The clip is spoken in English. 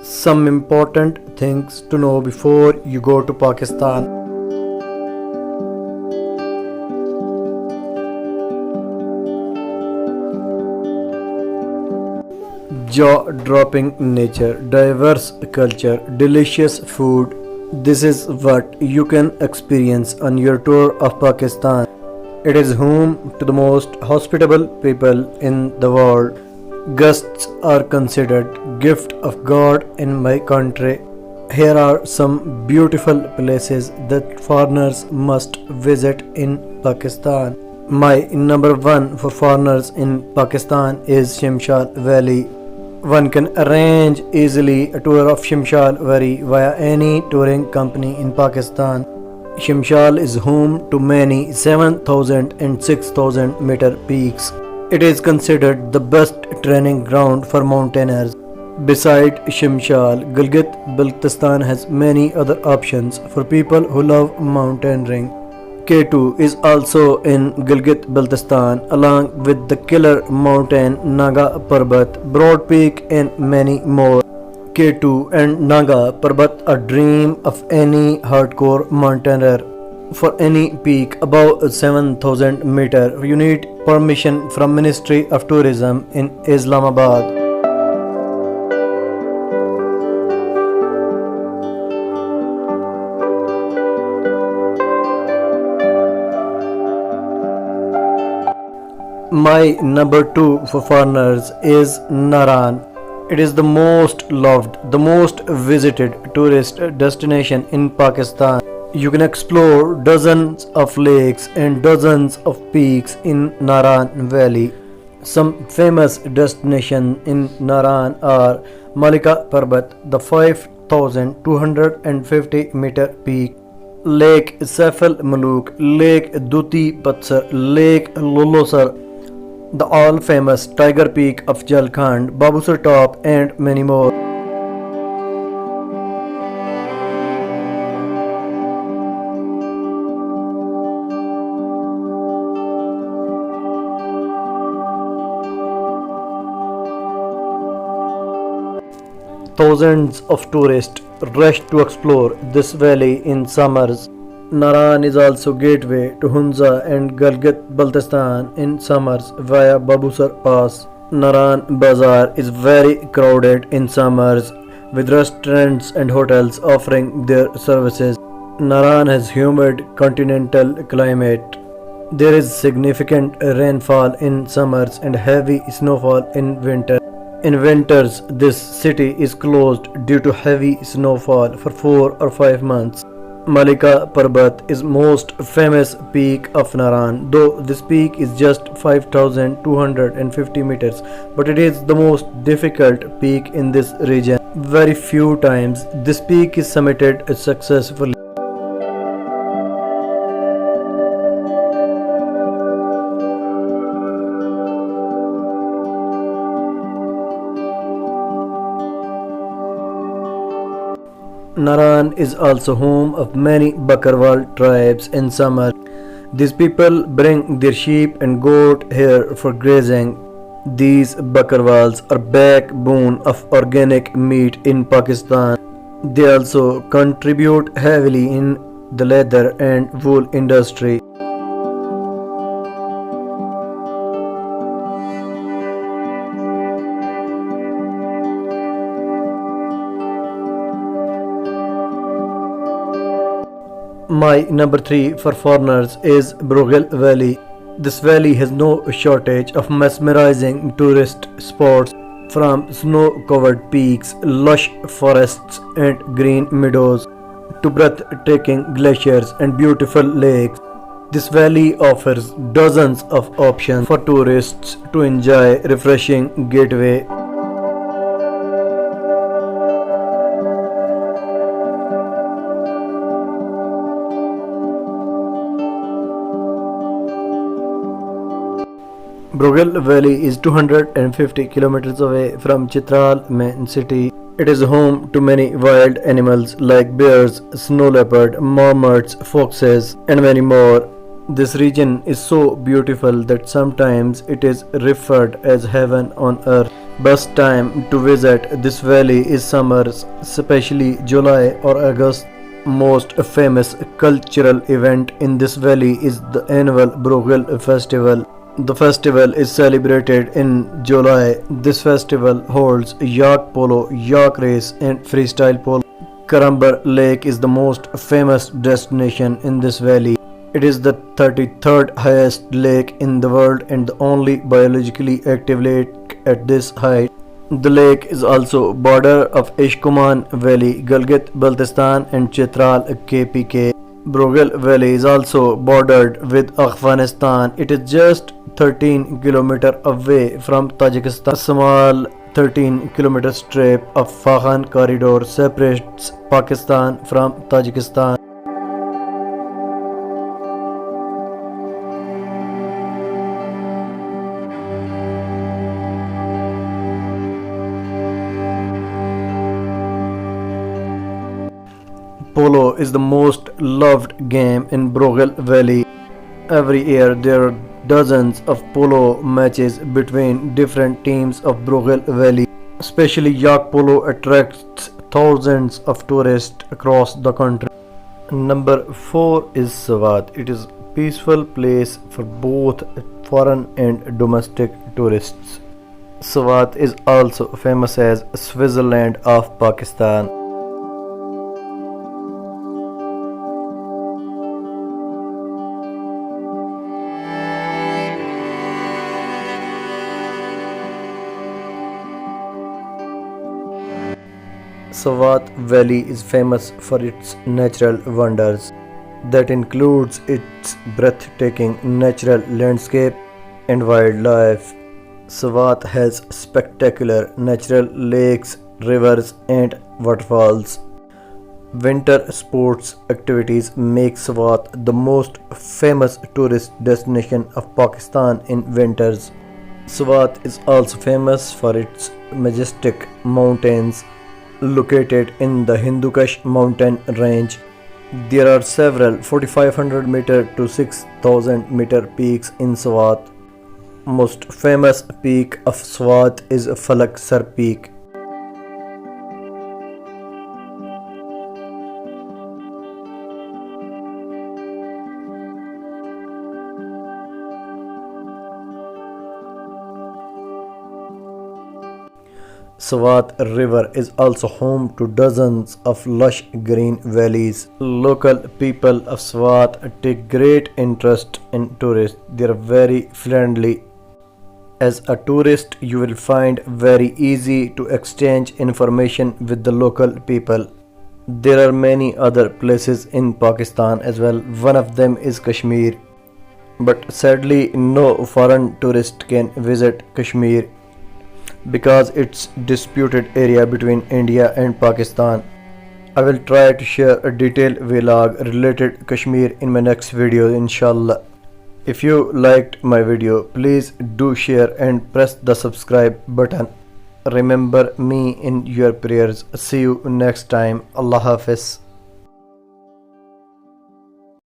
Some important things to know before you go to Pakistan. Jaw-dropping nature, diverse culture, delicious food. This is what you can experience on your tour of Pakistan. It is home to the most hospitable people in the world. Guests are considered gift of God in my country. Here are some beautiful places that foreigners must visit in Pakistan. My number one for foreigners in Pakistan is Shimshal Valley. One can arrange easily a tour of Shimshal Valley via any touring company in Pakistan. Shimshal is home to many 7,000 and 6,000 meter peaks. It is considered the best training ground for mountaineers. Beside Shimshal, Gilgit-Baltistan has many other options for people who love mountaineering. K2 is also in Gilgit-Baltistan along with the killer mountain Naga Parbat, Broad Peak and many more. K2 and Naga Parbat are dream of any hardcore mountaineer. For any peak above 7,000 meter, you need permission from Ministry of Tourism in Islamabad. My number two for foreigners is Naran. It is the most loved, the most visited tourist destination in Pakistan. You can explore dozens of lakes and dozens of peaks in Naran Valley. Some famous destinations in Naran are Malika Parbat, the 5,250 meter peak, Lake Saifal Muluk, Lake Duti Patsar, Lake Lulosar, the all-famous Tiger Peak of Jalkhand, Babusar Top and many more. Thousands of tourists rush to explore this valley in summers. Naran is also gateway to Hunza and Gilgit-Baltistan in summers via Babusar Pass. Naran Bazaar is very crowded in summers with restaurants and hotels offering their services. Naran has humid continental climate. There is significant rainfall in summers and heavy snowfall in winter. In winters, this city is closed due to heavy snowfall for 4 or 5 months. Malika Parbat is most famous peak of Naran, though this peak is just 5,250 meters, but it is the most difficult peak in this region. Very few times this peak is summited successfully. Naran is also home of many Bakarwal tribes in summer. These people bring their sheep and goat here for grazing. These Bakarwals are backbone of organic meat in Pakistan. They also contribute heavily in the leather and wool industry. My number 3 for foreigners is Broghil Valley. This valley has no shortage of mesmerizing tourist spots, from snow-covered peaks, lush forests and green meadows to breathtaking glaciers and beautiful lakes. This valley offers dozens of options for tourists to enjoy refreshing gateway. Broghil Valley is 250 kilometers away from Chitral main city. It is home to many wild animals like bears, snow leopard, marmots, foxes and many more. This region is so beautiful that sometimes it is referred as heaven on earth. Best time to visit this valley is summers, especially July or August. Most famous cultural event in this valley is the annual Broghil Festival. The festival is celebrated in July. This festival holds yak polo, yak race and freestyle polo. Karambar Lake is the most famous destination in this valley. It is the 33rd highest lake in the world and the only biologically active lake at this height. The lake is also border of Ishkuman Valley, Gilgit, Baltistan and Chitral KPK. Broghil Valley is also bordered with Afghanistan. It is just 13 km away from Tajikistan. A small 13 km strip of Fakhan corridor separates Pakistan from Tajikistan. Polo is the most loved game in Broghil Valley. Every year there are dozens of polo matches between different teams of Broghil Valley. Especially yak polo attracts thousands of tourists across the country. Number 4 is Sawat. It is a peaceful place for both foreign and domestic tourists. Sawat is also famous as Switzerland of Pakistan. Sawat Valley is famous for its natural wonders. That includes its breathtaking natural landscape and wildlife. Sawat has spectacular natural lakes, rivers and waterfalls. Winter sports activities make Sawat the most famous tourist destination of Pakistan in winters. Sawat is also famous for its majestic mountains located in the Hindu Kush mountain range. There are several 4500 meter to 6000 meter peaks in Sawat. Most famous peak of Sawat is Influx peak. Sawat River is also home to dozens of lush green valleys. Local people of Sawat take great interest in tourists. They are very friendly. As a tourist, you will find very easy to exchange information with the local people. There are many other places in Pakistan as well. One of them is Kashmir. But sadly, no foreign tourist can visit Kashmir because it's disputed area between India and Pakistan. I will try to share a detailed vlog related to Kashmir in my next video, inshallah. If you liked my video, please do share and press the subscribe button. Remember me in your prayers. See you next time. Allah Hafiz.